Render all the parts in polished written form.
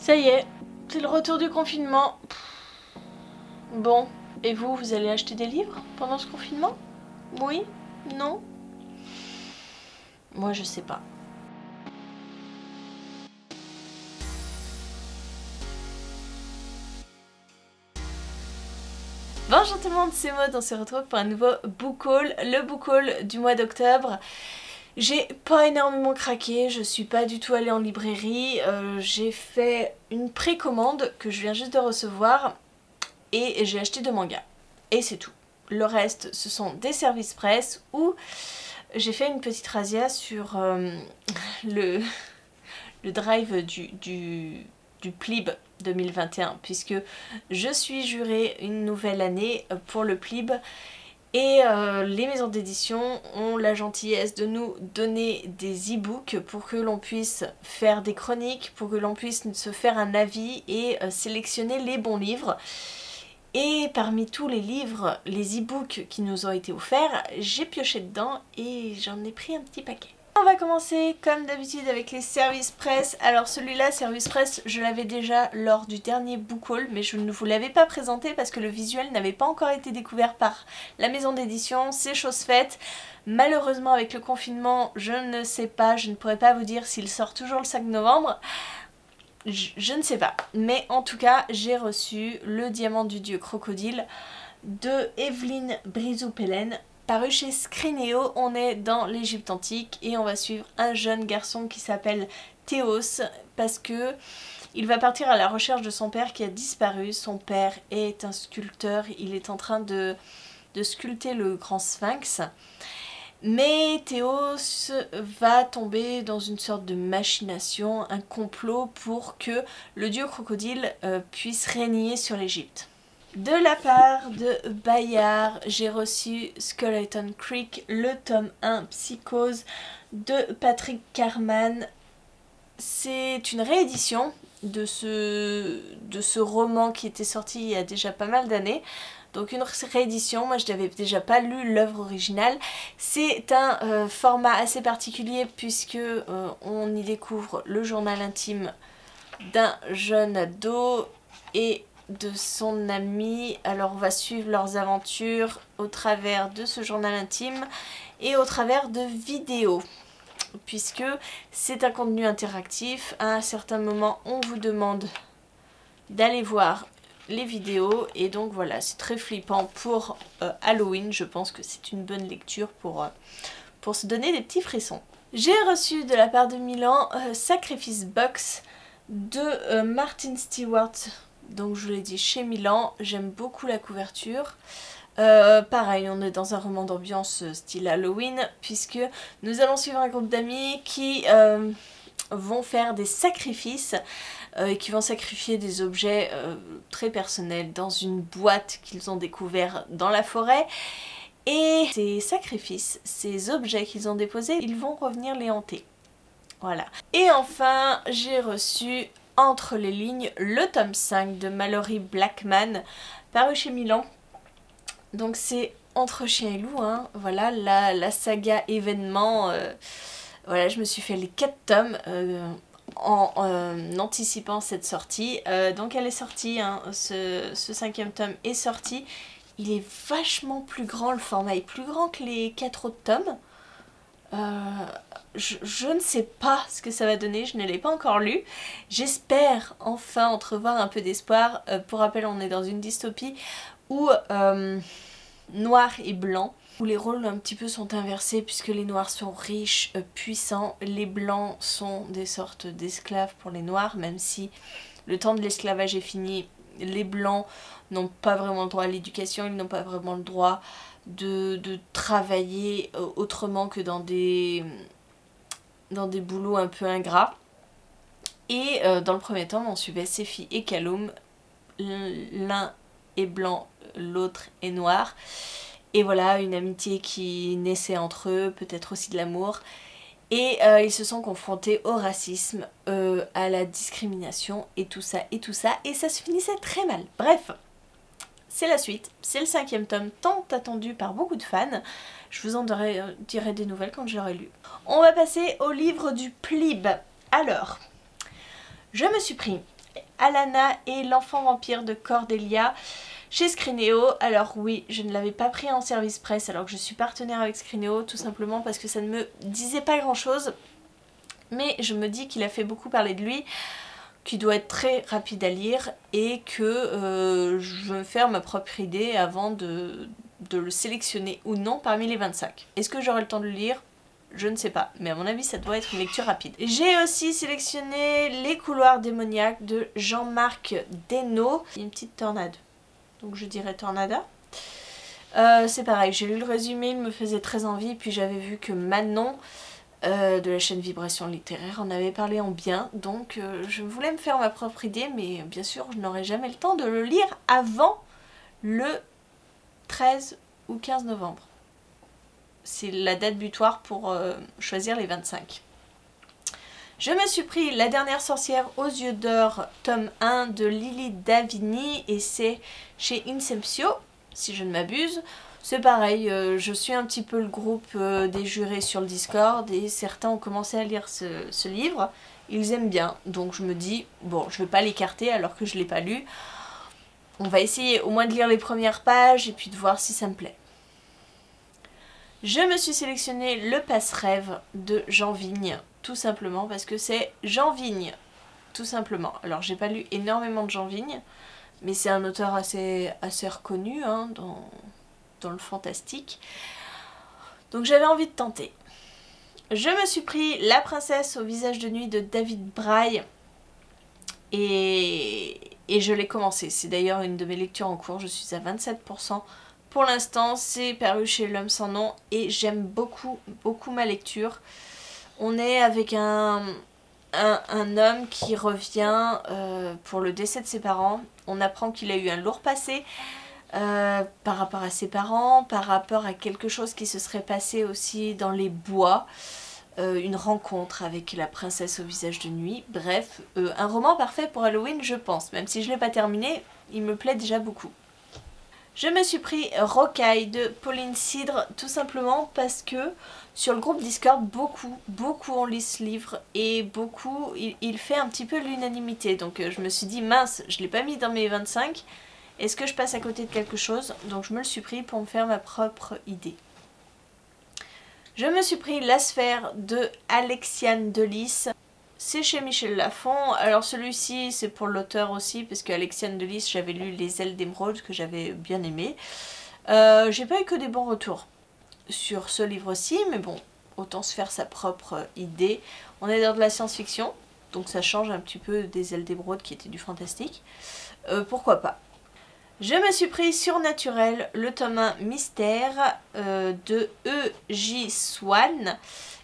Ça y est, c'est le retour du confinement. Bon, et vous, vous allez acheter des livres pendant ce confinement? Oui? Non? Moi, je sais pas. Bonjour tout le monde, c'est Maud, on se retrouve pour un nouveau book haul, le book haul du mois d'octobre. J'ai pas énormément craqué, je suis pas du tout allée en librairie, j'ai fait une précommande que je viens juste de recevoir et j'ai acheté 2 mangas. Et c'est tout. Le reste, ce sont des services presse où j'ai fait une petite razzia sur le drive du PLIB 2021 puisque je suis jurée une nouvelle année pour le PLIB et les maisons d'édition ont la gentillesse de nous donner des e-books pour que l'on puisse faire des chroniques, pour que l'on puisse se faire un avis et sélectionner les bons livres. Et parmi tous les livres, les e-books qui nous ont été offerts, j'ai pioché dedans et j'en ai pris un petit paquet. On va commencer comme d'habitude avec les services presse. Alors celui-là, service presse, je l'avais déjà lors du dernier book haul, mais je ne vous l'avais pas présenté parce que le visuel n'avait pas encore été découvert par la maison d'édition, c'est chose faite. Malheureusement avec le confinement, je ne sais pas, je ne pourrais pas vous dire s'il sort toujours le 5 novembre. Je ne sais pas, mais en tout cas j'ai reçu Le Diamant du Dieu Crocodile de Evelyne Brizou-Pellen, paru chez Scrinéo. On est dans l'Égypte antique et on va suivre un jeune garçon qui s'appelle Théos parce que il va partir à la recherche de son père qui a disparu. Son père est un sculpteur, il est en train de sculpter le grand sphinx. Mais Théos va tomber dans une sorte de machination, un complot pour que le dieu crocodile puisse régner sur l'Égypte. De la part de Bayard, j'ai reçu Skeleton Creek, le tome 1 Psychose de Patrick Carman. C'est une réédition de ce roman qui était sorti il y a déjà pas mal d'années. Donc une réédition, moi je n'avais déjà pas lu l'œuvre originale. C'est un format assez particulier puisque on y découvre le journal intime d'un jeune ado et de son ami. Alors on va suivre leurs aventures au travers de ce journal intime et au travers de vidéos. Puisque c'est un contenu interactif, à un certain moment on vous demande d'aller voir les vidéos et donc voilà, c'est très flippant pour Halloween. Je pense que c'est une bonne lecture pour se donner des petits frissons. J'ai reçu de la part de Milan Sacrifice Box de Martin Stewart, donc je vous l'ai dit chez Milan. J'aime beaucoup la couverture. Pareil, on est dans un roman d'ambiance style Halloween puisque nous allons suivre un groupe d'amis qui vont faire des sacrifices et qui vont sacrifier des objets très personnels dans une boîte qu'ils ont découvert dans la forêt. Et ces sacrifices, ces objets qu'ils ont déposés, ils vont revenir les hanter. Voilà. Et enfin, j'ai reçu Entre les lignes le tome 5 de Mallory Blackman, paru chez Milan. Donc c'est Entre chien et loup, hein. Voilà, la saga événement. Voilà, je me suis fait les 4 tomes en anticipant cette sortie. Donc elle est sortie, hein, ce 5e tome est sorti. Il est vachement plus grand, le format est plus grand que les 4 autres tomes. Je ne sais pas ce que ça va donner, je ne l'ai pas encore lu. J'espère enfin entrevoir un peu d'espoir. Pour rappel, on est dans une dystopie où noir et blanc, où les rôles un petit peu sont inversés puisque les noirs sont riches, puissants, les blancs sont des sortes d'esclaves pour les noirs, même si le temps de l'esclavage est fini, les blancs n'ont pas vraiment le droit à l'éducation, ils n'ont pas vraiment le droit de travailler autrement que dans des boulots un peu ingrats. Et dans le premier tome, on suivait Sephi et Kaloum, l'un est blanc, l'autre est noir. Et voilà, une amitié qui naissait entre eux, peut-être aussi de l'amour. Et ils se sont confrontés au racisme, à la discrimination et tout ça. Et ça se finissait très mal. Bref, c'est la suite. C'est le 5e tome, tant attendu par beaucoup de fans. Je vous en dirai des nouvelles quand je l'aurai lu. On va passer au livre du PLIB. Alors, je me suis pris Alana et l'enfant vampire de Cordelia chez Scrineo. Alors oui, je ne l'avais pas pris en service presse alors que je suis partenaire avec Scrineo, tout simplement parce que ça ne me disait pas grand chose. Mais je me dis qu'il a fait beaucoup parler de lui, qu'il doit être très rapide à lire et que je vais me faire ma propre idée avant de le sélectionner ou non parmi les 25. Est-ce que j'aurai le temps de le lire ? Je ne sais pas, mais à mon avis ça doit être une lecture rapide. J'ai aussi sélectionné Les couloirs démoniaques de Jean-Marc Desnaud. Il y a une petite tornade, donc je dirais Tornada. C'est pareil, j'ai lu le résumé, il me faisait très envie, puis j'avais vu que Manon de la chaîne Vibration Littéraire en avait parlé en bien, donc je voulais me faire ma propre idée, mais bien sûr je n'aurai jamais le temps de le lire avant le 13 ou 15 novembre. C'est la date butoir pour choisir les 25. Je me suis pris La dernière sorcière aux yeux d'or, tome 1 de Lily Davigny, et c'est chez Inceptio, si je ne m'abuse. C'est pareil, je suis un petit peu le groupe des jurés sur le Discord, et certains ont commencé à lire ce livre. Ils aiment bien, donc je me dis, bon, je ne vais pas l'écarter alors que je ne l'ai pas lu. On va essayer au moins de lire les premières pages, et puis de voir si ça me plaît. Je me suis sélectionné Le Passe-Rêve de Jean Vigne, tout simplement parce que c'est Jean Vigne, tout simplement. Alors j'ai pas lu énormément de Jean Vigne, mais c'est un auteur assez reconnu hein, dans le fantastique. Donc j'avais envie de tenter. Je me suis pris La princesse au visage de nuit de David Braille et je l'ai commencé. C'est d'ailleurs une de mes lectures en cours, je suis à 27%. Pour l'instant, c'est paru chez L'Homme sans nom et j'aime beaucoup ma lecture. On est avec un homme qui revient pour le décès de ses parents. On apprend qu'il a eu un lourd passé par rapport à ses parents, par rapport à quelque chose qui se serait passé aussi dans les bois. Une rencontre avec la princesse au visage de nuit. Bref, un roman parfait pour Halloween, je pense. Même si je ne l'ai pas terminé, il me plaît déjà beaucoup. Je me suis pris Rocaille de Pauline Cidre tout simplement parce que sur le groupe Discord, beaucoup ont lu ce livre et beaucoup, il fait un petit peu l'unanimité. Donc je me suis dit mince, je ne l'ai pas mis dans mes 25, est-ce que je passe à côté de quelque chose? Donc je me le suis pris pour me faire ma propre idée. Je me suis pris La Sphère de Alexiane Delis. C'est chez Michel Lafon. Alors celui-ci c'est pour l'auteur aussi parce qu'Alexiane Delis, j'avais lu Les ailes d'émeraude que j'avais bien aimé. J'ai pas eu que des bons retours sur ce livre-ci, mais bon, autant se faire sa propre idée. On est dans de la science-fiction, donc ça change un petit peu des ailes d'émeraude qui étaient du fantastique. Pourquoi pas. Je me suis pris Surnaturel, le tome 1 Mystère de E.J. Swan.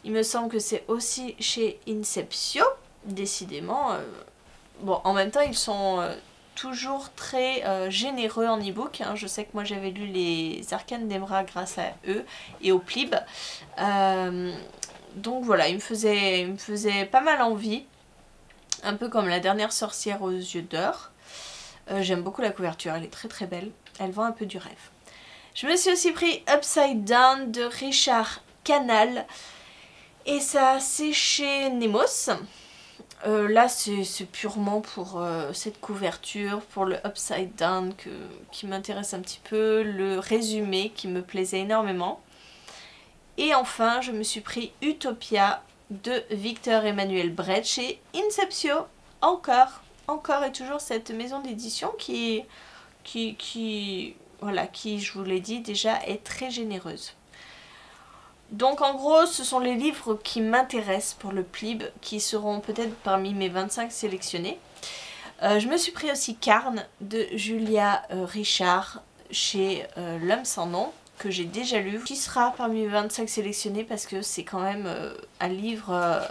Il me semble que c'est aussi chez Inceptio, décidément. Bon, en même temps, ils sont toujours très généreux en e-book. Hein. Je sais que moi, j'avais lu les Arcanes d'Emra grâce à eux et au Plib. Donc voilà, il me faisait pas mal envie. Un peu comme La dernière sorcière aux yeux d'or. J'aime beaucoup la couverture, elle est très belle. Elle vend un peu du rêve. Je me suis aussi pris Upside Down de Richard Canal. Et ça, c'est chez Nemos. Là, c'est purement pour cette couverture, pour le Upside Down qui m'intéresse un petit peu, le résumé qui me plaisait énormément. Et enfin, je me suis pris Utopia de Victor Emmanuel Brett chez Inceptio. Encore et toujours cette maison d'édition qui, je vous l'ai dit déjà, est très généreuse. Donc en gros, ce sont les livres qui m'intéressent pour le Plib, qui seront peut-être parmi mes 25 sélectionnés. Je me suis pris aussi Carne de Julia Richard chez L'Homme sans nom, que j'ai déjà lu, qui sera parmi mes 25 sélectionnés parce que c'est quand même un livre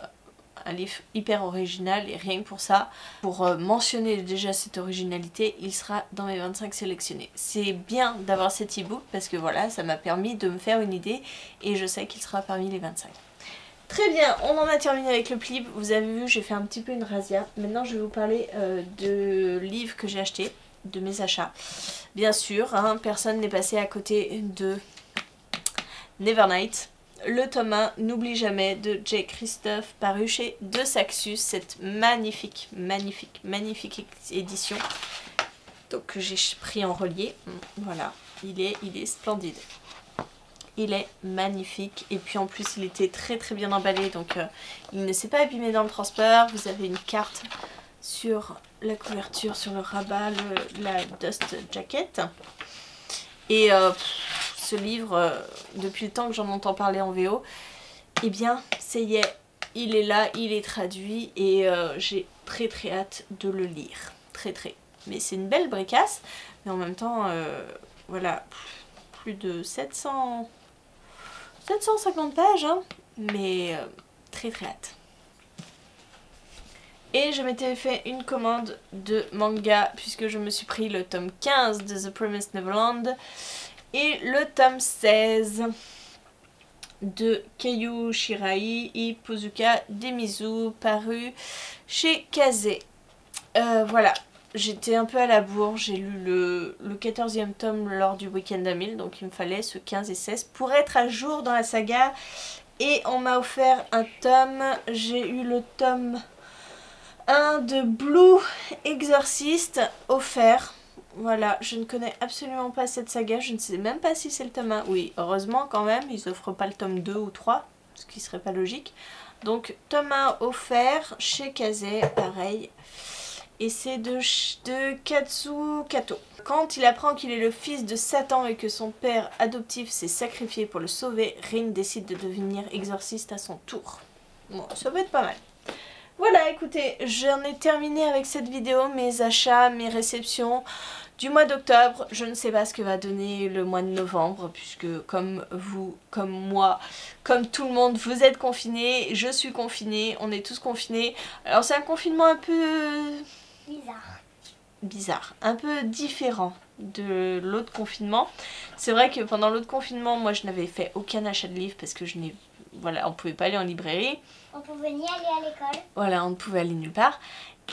hyper original et rien que pour ça, pour mentionner déjà cette originalité, il sera dans mes 25 sélectionnés. C'est bien d'avoir cet e-book parce que voilà, ça m'a permis de me faire une idée et je sais qu'il sera parmi les 25. Très bien, on en a terminé avec le Plib. Vous avez vu, j'ai fait un petit peu une razzia. Maintenant, je vais vous parler de livres que j'ai achetés, de mes achats. Bien sûr, hein, personne n'est passé à côté de Nevernight. le tome 1 N'oublie jamais de J. Christophe paru chez De Saxus, cette magnifique édition. Donc que j'ai pris en relié. Voilà, il est splendide. Il est magnifique et puis en plus il était très bien emballé, donc il ne s'est pas abîmé dans le transport. Vous avez une carte sur la couverture, sur le rabat, la dust jacket. Et ce livre, depuis le temps que j'en entends parler en VO, eh bien ça y est, il est là, il est traduit et j'ai très hâte de le lire. Mais c'est une belle bricasse, mais en même temps, voilà, plus de 750 pages, hein, mais très hâte. Et je m'étais fait une commande de manga puisque je me suis pris le tome 15 de The Promised Neverland et le tome 16 de Keiyu Shirai et Pozuka Demizu paru chez Kazé. Voilà. J'étais un peu à la bourre, j'ai lu le 14e tome lors du week-end d'Amil, donc il me fallait ce 15 et 16 pour être à jour dans la saga. Et on m'a offert un tome, j'ai eu le tome 1 de Blue Exorcist offert. Voilà, je ne connais absolument pas cette saga, je ne sais même pas si c'est le tome 1. Oui, heureusement quand même, ils offrent pas le tome 2 ou 3, ce qui serait pas logique. Donc tome 1 offert chez Kazé, pareil. Et c'est de Katsu Kato. Quand il apprend qu'il est le fils de Satan et que son père adoptif s'est sacrifié pour le sauver, Rin décide de devenir exorciste à son tour. Bon, ça va être pas mal. Voilà, écoutez, j'en ai terminé avec cette vidéo, mes achats, mes réceptions du mois d'octobre. Je ne sais pas ce que va donner le mois de novembre, puisque comme vous, comme moi, comme tout le monde, vous êtes confinés, je suis confinée, on est tous confinés. Alors c'est un confinement un peu bizarre, un peu différent de l'autre confinement. C'est vrai que pendant l'autre confinement, moi je n'avais fait aucun achat de livres parce que je n'ai... Voilà, on pouvait pas aller en librairie. On pouvait ni aller à l'école. Voilà, on ne pouvait aller nulle part.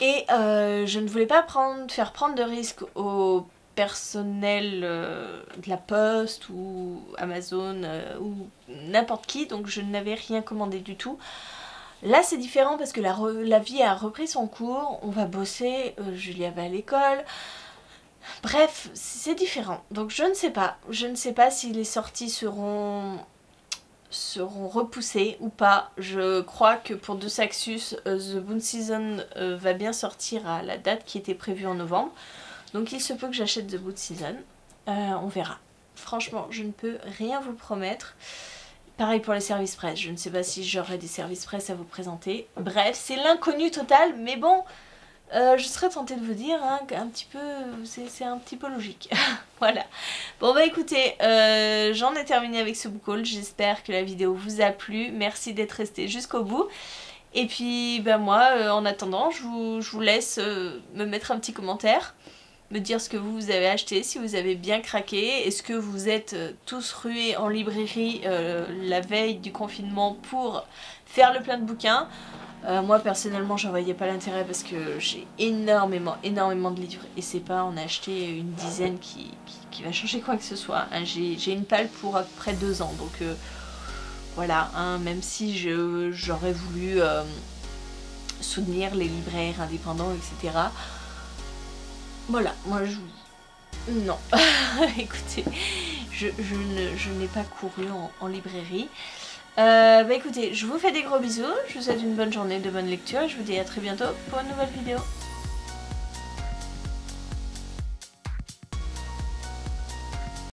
Et je ne voulais pas faire prendre de risques au personnel de la Poste ou Amazon ou n'importe qui. Donc je n'avais rien commandé du tout. Là c'est différent parce que la vie a repris son cours. On va bosser, Julia va à l'école. Bref, c'est différent. Donc je ne sais pas. Je ne sais pas si les sorties seront repoussées ou pas. Je crois que pour De Saxus, The Boon Season va bien sortir à la date qui était prévue en novembre. Donc il se peut que j'achète The Boon Season. On verra. Franchement, je ne peux rien vous promettre. Pareil pour les services presse. Je ne sais pas si j'aurai des services presse à vous présenter. Bref, c'est l'inconnu total. Mais bon, je serais tentée de vous dire hein, qu'un petit peu, c'est un petit peu logique. Voilà. Bon bah écoutez, j'en ai terminé avec ce book haul. J'espère que la vidéo vous a plu. Merci d'être resté jusqu'au bout. Et puis bah moi, en attendant, je vous laisse me mettre un petit commentaire. Me dire ce que vous avez acheté, si vous avez bien craqué. Est-ce que vous êtes tous rués en librairie la veille du confinement pour faire le plein de bouquins? Moi personnellement j'en voyais pas l'intérêt parce que j'ai énormément de livres et c'est pas en acheter une dizaine qui va changer quoi que ce soit. Hein. J'ai une palle pour à peu près 2 ans donc voilà, hein, même si j'aurais voulu soutenir les libraires indépendants etc. Voilà, moi non, écoutez, je n'ai pas couru en librairie. Bah écoutez, je vous fais des gros bisous, je vous souhaite une bonne journée, de bonne lecture et je vous dis à très bientôt pour une nouvelle vidéo.